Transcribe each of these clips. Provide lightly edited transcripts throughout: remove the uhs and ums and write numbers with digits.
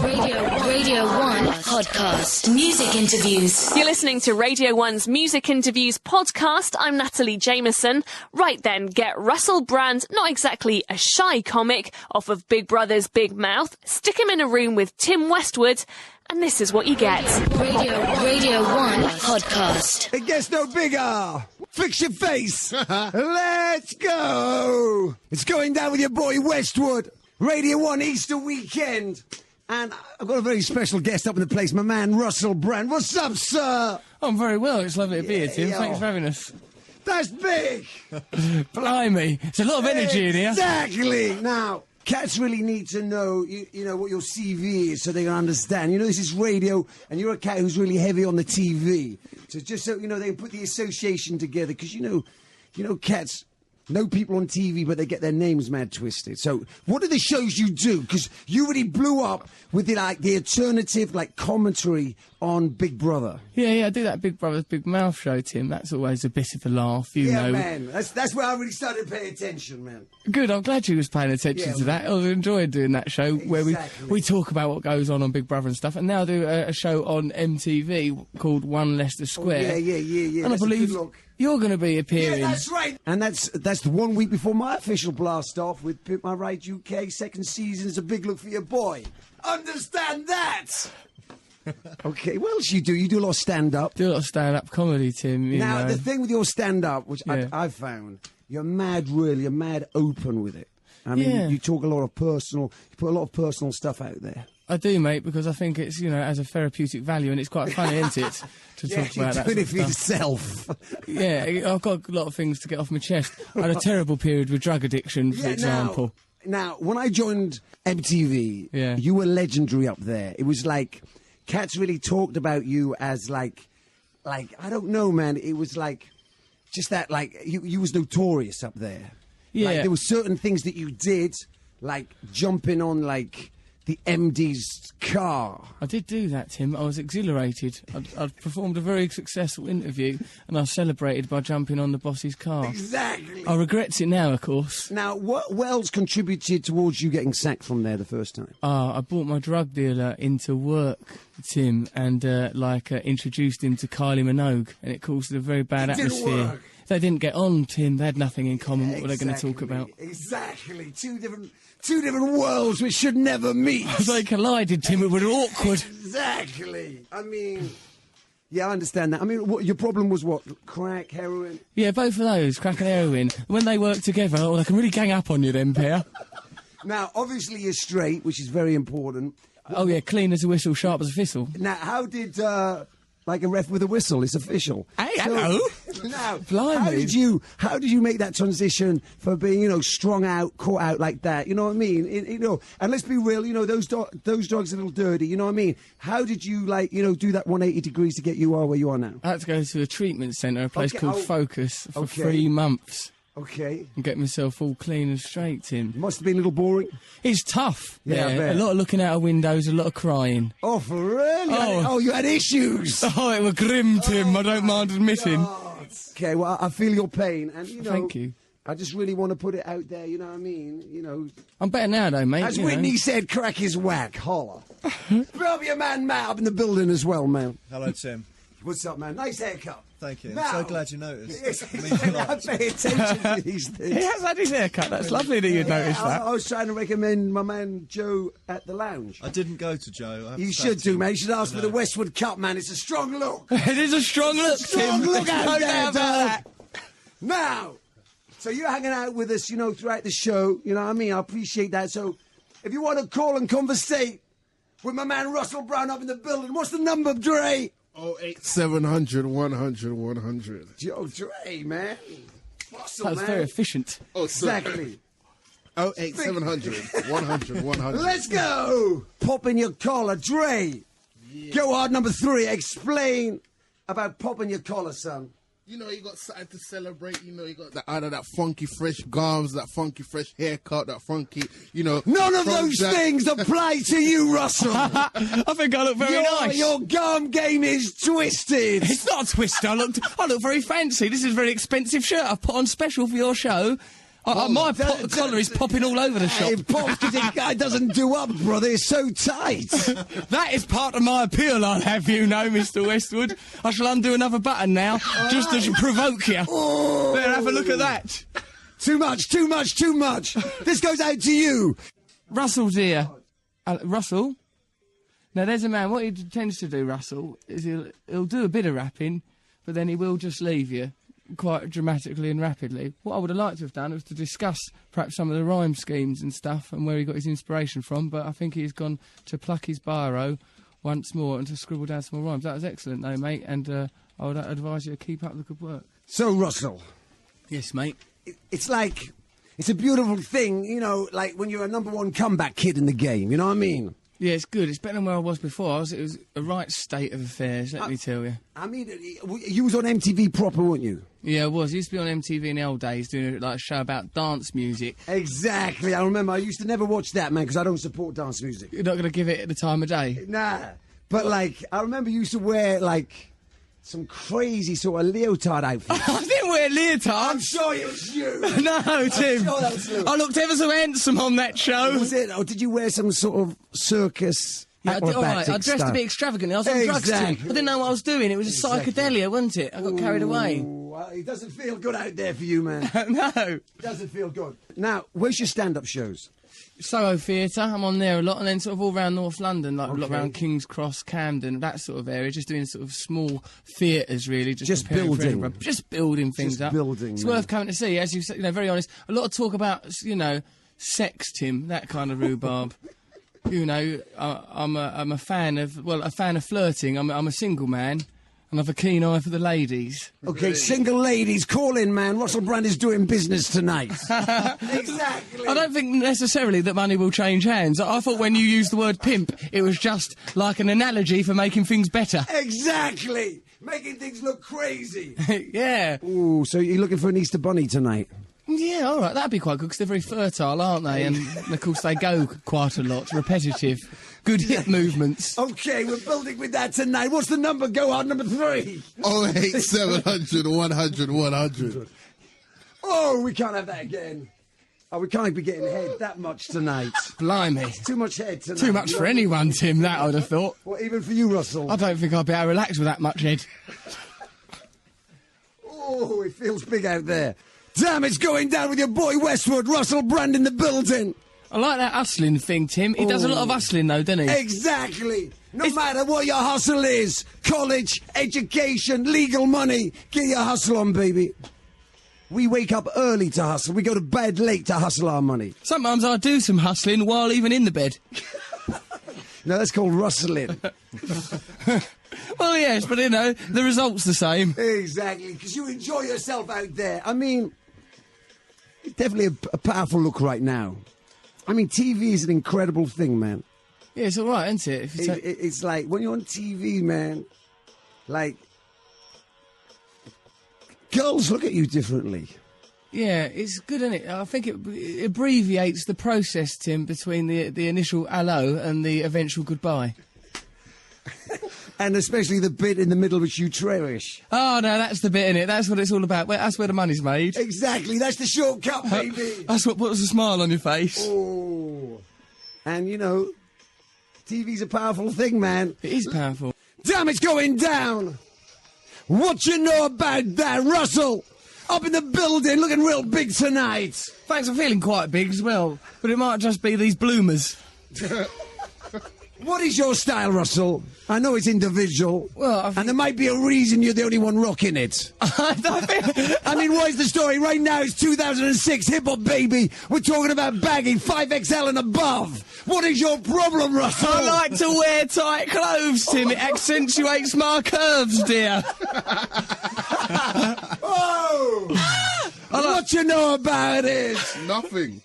Radio 1 podcast. Music interviews. You're listening to Radio 1's Music Interviews podcast. I'm Natalie Jameson. Right then, get Russell Brand, not exactly a shy comic, off of Big Brother's Big Mouth, stick him in a room with Tim Westwood, and this is what you get. Radio 1 podcast. It gets no bigger. Fix your face. Let's go. It's going down with your boy Westwood. Radio 1 Easter weekend. And I've got a very special guest up in the place, my man Russell Brand. What's up, sir? I'm very well. It's lovely to be here, Tim. Yo. Thanks for having us. That's big. Blimey. It's a lot of energy in here. Exactly. Now, cats really need to know, you know, what your CV is so they can understand. You know, this is radio, and you're a cat who's really heavy on the TV. So just so, you know, they can put the association together. Because, you know, cats know people on TV, but they get their names mad twisted. So what are the shows you do? Because you really blew up with the alternative, commentary on Big Brother. Yeah, I do that Big Brother's Big Mouth show, Tim. That's always a bit of a laugh, you know. Yeah, man. That's where I really started paying attention, man. Good, I'm glad you was paying attention to that. I enjoyed doing that show where we talk about what goes on Big Brother and stuff. And now I do a show on MTV called One Leicester Square. Oh, yeah. And I believe you're going to be appearing. Yeah, that's right. And that's the 1 week before my official blast off with Pimp My Ride UK. Second season is a big look for your boy. Understand that? Okay, what else you do? You do a lot of stand-up. Do a lot of stand-up comedy, Tim. You know. The thing with your stand-up, which I've found, you're mad open with it. I mean, you talk a lot of you put a lot of personal stuff out there. I do, mate, because I think it's, has a therapeutic value, and it's quite funny, isn't it, to talk about that doing it for stuff. yourself. Yeah, I've got a lot of things to get off my chest. I had a terrible period with drug addiction, for example. Now, when I joined MTV, you were legendary up there. It was like, cats really talked about you as I don't know, man. It was just that, you was notorious up there. Yeah. There were certain things that you did, like jumping on, the MD's car. I did do that, Tim. I was exhilarated. I'd performed a very successful interview, and I celebrated by jumping on the boss's car. Exactly. I regret it now, of course. Now, what else contributed towards you getting sacked from there the first time? I brought my drug dealer into work, Tim, and introduced him to Kylie Minogue, and it caused a very bad atmosphere. Didn't work. They didn't get on, Tim. They had nothing in common. What were they going to talk about? Exactly. Two different worlds which should never meet. They collided, Tim. It was awkward. Exactly. I mean, yeah, I understand that. I mean, your problem was what? Crack, heroin? Yeah, both of those, crack and heroin. When they work together, they can really gang up on you, them pair. Now, obviously you're straight, which is very important. Oh, yeah, clean as a whistle, sharp as a thistle. Now, how did... like a ref with a whistle, it's official. Hey, hello. Now, Blimey. how did you make that transition for being, strung out, caught out like that? You know what I mean? And let's be real, those dogs are a little dirty. You know what I mean? How did you do that 180 degrees to get you are where you are now? I had to go to a treatment centre, a place called Focus, for 3 months. Okay. And get myself all clean and straight, Tim. Must have been a little boring. It's tough. Yeah, I bet. A lot of looking out of windows, a lot of crying. Oh, for real? You had issues. Oh, it was grim, Tim. I don't mind admitting. God. Okay, well, I feel your pain. And, Thank you. I just really want to put it out there, you know what I mean? I'm better now, though, mate. As Whitney said, crack is whack. Holla. Throw your man Matt up in the building as well, man. Hello, Tim. What's up, man? Nice haircut. Thank you. Now, I'm so glad you noticed. Yes, It means a lot. I pay attention to these things. He has had his haircut. That's lovely that you'd noticed that. I was trying to recommend my man Joe at the lounge. I didn't go to Joe. You should do, man. You should ask for the Westwood Cup, man. It's a strong look. It is a strong look, Strong Tim. look out No there, doubt about dog. Now, so you're hanging out with us, throughout the show. You know what I mean? I appreciate that. So if you want to call and conversate with my man Russell Brown up in the building, what's the number, Dre? 08700 100 100. Yo, Dre, man. Russell, That was very efficient. Exactly. 08700 100 100. Let's go. Popping your collar, Dre. Yeah. Go hard, number 3. Explain about popping your collar, son. You got something to celebrate. You got that funky fresh garms, that funky fresh haircut, that funky, None of those things apply to you, Russell. I think I look very nice. Your garm game is twisted. It's not a twist. I look very fancy. This is a very expensive shirt I've put on special for your show. My collar is popping all over the shop. It pops because the guy doesn't do up, brother. It's so tight. That is part of my appeal, I'll have you know, Mr. Westwood. I shall undo another button now, just to provoke you. Oh. There, have a look at that. Too much. This goes out to you. Russell's here. Russell? Now, there's a man, what he tends to do, Russell, is he'll do a bit of rapping, but then he will just leave you quite dramatically and rapidly. What I would have liked to have done was to discuss perhaps some of the rhyme schemes and stuff and where he got his inspiration from, but I think he's gone to pluck his biro once more and to scribble down some more rhymes. That was excellent, though, mate, and I would advise you to keep up the good work. So, Russell. Yes, mate. It's like, it's a beautiful thing, you know, like when you're a #1 comeback kid in the game, you know what I mean? Yeah, it's good. It's better than where I was before. It was a right state of affairs, let me tell you. I mean, you was on MTV proper, weren't you? Yeah, I was. I used to be on MTV in the old days doing like a show about dance music. Exactly. I remember I used to never watch that, man, because I don't support dance music. You're not going to give it the time of day? Nah. But, like, I remember you used to wear, like, some crazy sort of leotard outfit. I didn't wear leotards. I'm sure it was you. No, Tim. Sure that was you. I looked ever so handsome on that show. Was it? Or did you wear some sort of circus acrobatic I dressed stuff? a bit extravagantly. I was on drugs, Tim. I didn't know what I was doing. It was a psychedelia, wasn't it? I got carried away. Well, it doesn't feel good out there for you, man. No. It doesn't feel good. Now, where's your stand-up shows? Soho Theatre, I'm on there a lot, and then sort of all around North London, like a lot around King's Cross, Camden, that sort of area, just doing sort of small theatres, really. Just preparing for building. everyone. Just building things up. Building, it's man. worth coming to see, as you say, very honest. A lot of talk about, sex, Tim, that kind of rhubarb. I'm a fan of flirting. I'm a single man. And I've a keen eye for the ladies. Okay, single ladies, call in, man. Russell Brand is doing business tonight. Exactly. I don't think necessarily that money will change hands. I thought when you used the word pimp, it was just like an analogy for making things better. Exactly. Making things look crazy. Yeah. Ooh, so you're looking for an Easter bunny tonight? Yeah, all right, that'd be quite good, because they're very fertile, aren't they? And, of course, they go quite a lot, repetitive, good hip movements. Okay, we're building with that tonight. What's the number? Go on, number 3. 08 700 100 100. Oh, we can't have that again. Oh, we can't be getting head that much tonight. Blimey. Too much head tonight. Too much for anyone, Tim, that I'd have thought. Well, even for you, Russell. I don't think I'd be able to relax with that much head. Oh, it feels big out there. Damn, it's going down with your boy Westwood, Russell Brand in the building. I like that hustling thing, Tim. He does a lot of hustling, though, doesn't he? Exactly. No matter what your hustle is, college, education, legal money, get your hustle on, baby. We wake up early to hustle. We go to bed late to hustle our money. Sometimes I do some hustling while even in the bed. No, that's called rustling. Well, yes, but, the result's the same. Exactly, because you enjoy yourself out there. I mean, it's definitely a powerful look right now. I mean, TV is an incredible thing, man. Yeah, it's all right, isn't it? It's like, when you're on TV, man, like, girls look at you differently. Yeah, it's good, isn't it? I think it abbreviates the process, Tim, between the initial hello and the eventual goodbye. And especially the bit in the middle which you cherish. Oh, no, that's the bit in it. That's what it's all about. That's where the money's made. Exactly, that's the shortcut, baby. That's what puts a smile on your face. Oh. And, TV's a powerful thing, man. It is powerful. Damn, it's going down. What you know about that, Russell? Up in the building, looking real big tonight. Thanks, I'm feeling quite big as well. But it might just be these bloomers. What is your style, Russell? I know it's individual. Well, and there might be a reason you're the only one rocking it. I mean, what is the story? Right now it's 2006, hip-hop, baby. We're talking about baggy, 5XL and above. What is your problem, Russell? I like to wear tight clothes, Tim. It accentuates my curves, dear. Oh! What you know about it? Nothing.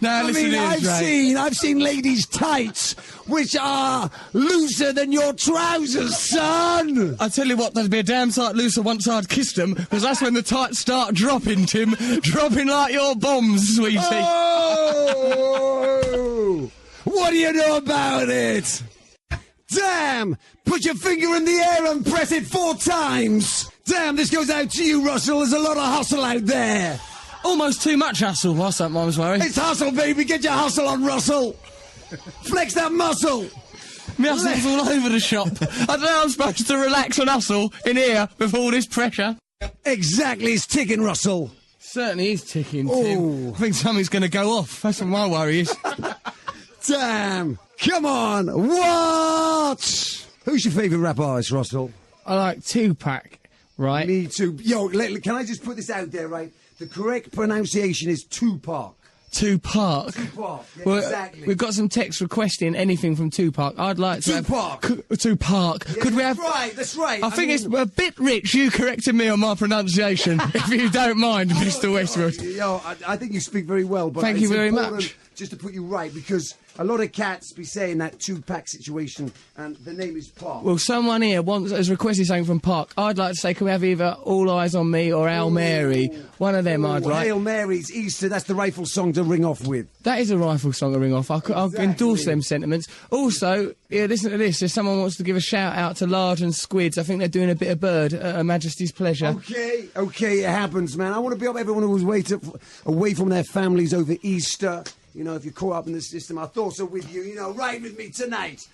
Now, listen here, I've seen ladies' tights which are looser than your trousers, son. I tell you what, they'd be a damn sight looser once I'd kissed them, because that's when the tights start dropping, Tim. Dropping like your bombs, sweetie. Oh! What do you know about it? Damn! Put your finger in the air and press it 4 times. Damn, this goes out to you, Russell. There's a lot of hustle out there. Almost too much hustle, whilst that mine's worrying. It's hustle, baby. Get your hustle on, Russell. Flex that muscle. My hustle's all over the shop. I don't know I'm supposed to relax and hustle in here with all this pressure. Exactly, it's ticking, Russell. Certainly is ticking, Oh. Tim. I think something's going to go off. That's what my worry is. Damn. Come on. What? Who's your favourite rap artist, Russell? I like Tupac, right? Me too. Yo, can I just put this out there, right? The correct pronunciation is Tupac. Tupac. Tupac, yeah, Well, exactly. We've got some text requesting anything from Tupac. I'd like to Tupac. Tupac. Yeah, Could we that's have... right, that's right. I think mean- it's a bit rich you correcting me on my pronunciation, if you don't mind, Mr. Westwood. Yo, I think you speak very well, but Thank it's you very important much. just to put you right, because a lot of cats be saying that Tupac situation, and the name is Park. Well, someone here has requested something from Park. I'd like to say, can we have either All Eyes on Me or Hail Mary? One of them I'd like. Hail Mary's Easter, that's the rifle song to ring off with. That is a rifle song to ring off. I'll endorse them sentiments. Also, yeah, listen to this. If someone wants to give a shout out to Large and Squids, I think they're doing a bit of bird at Her Majesty's pleasure. Okay, it happens, man. I want to be up everyone who was away from their families over Easter. You know, if you're caught up in the system, our thoughts are with you. You know, ride with me tonight.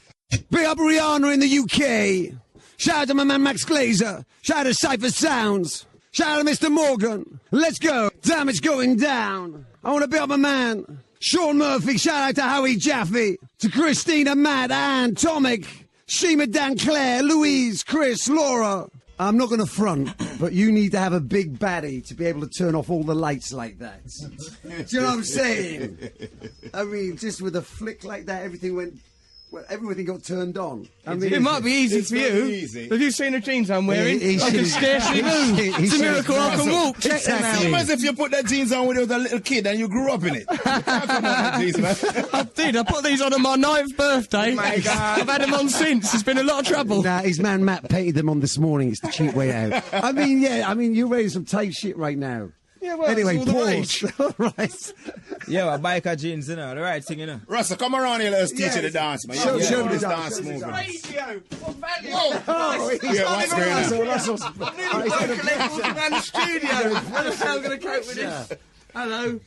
Big up Rihanna in the UK. Shout out to my man Max Glazer. Shout out to Cypher Sounds. Shout out to Mr. Morgan. Let's go. Damn, it's going down. I want to be up my man Sean Murphy. Shout out to Howie Jaffe. To Christina, Matt, Ann, Tomic, Shima, Dan, Claire, Louise, Chris, Laura. I'm not going to front, but you need to have a big baddie to be able to turn off all the lights like that. Do you know what I'm saying? I mean, just with a flick like that, everything got turned on. I mean, It might be easy It's for very you. easy. Have you seen the jeans I'm wearing? He I can should- scarcely move. It's a miracle I can walk. Check them out. Same as if you put that jeans on when you was a little kid and you grew up in it. Jeez, man. I did. I put these on my 9th birthday. Oh my God. I've had them on since. It's been a lot of trouble. Nah, his man Matt painted them on this morning. It's the cheap way out. I mean, you're wearing some tight shit right now. Yeah, well, Anyway, it's all the pause. All right. Yeah, a biker jeans, you know, the right thing, you know. Russell, come around here, let's teach you the dance, man. Show You me this the dance dance. movement. Radio. What value? Oh, he's Yeah, what's going on? Russell's. around the studio. I don't know how I'm going to cope with this. Hello.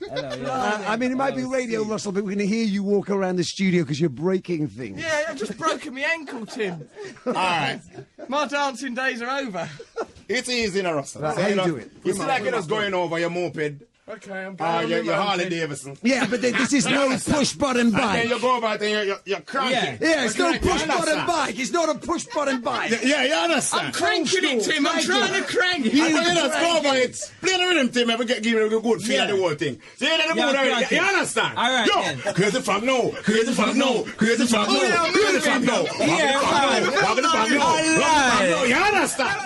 I mean, it might be radio, Russell, but we're going to hear you walk around the studio because you're breaking things. Yeah, I've just broken my ankle, Tim. All right. My dancing days are over. It's easy, now, Russell. Right, So, how you know, do it? You see like you're just going over your moped. Okay, I'm going. Your Harley Davidson. Yeah, but this is no push-button And then bike. you go over and you're cranking. Yeah, it's no You push-button understand? bike. It's not a push-button bike. Yeah, you understand? Cranking it, Tim. I'm trying to crank it. And then you just go over it. Play the rhythm, Tim, and give you a good feel of the whole thing. So you know the mood already. You understand? All right, Yo, then. crazy funk no, crazy funk no, crazy funk no, crazy funk no. You understand?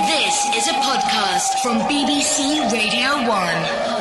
This is a podcast from BBC Radio 1.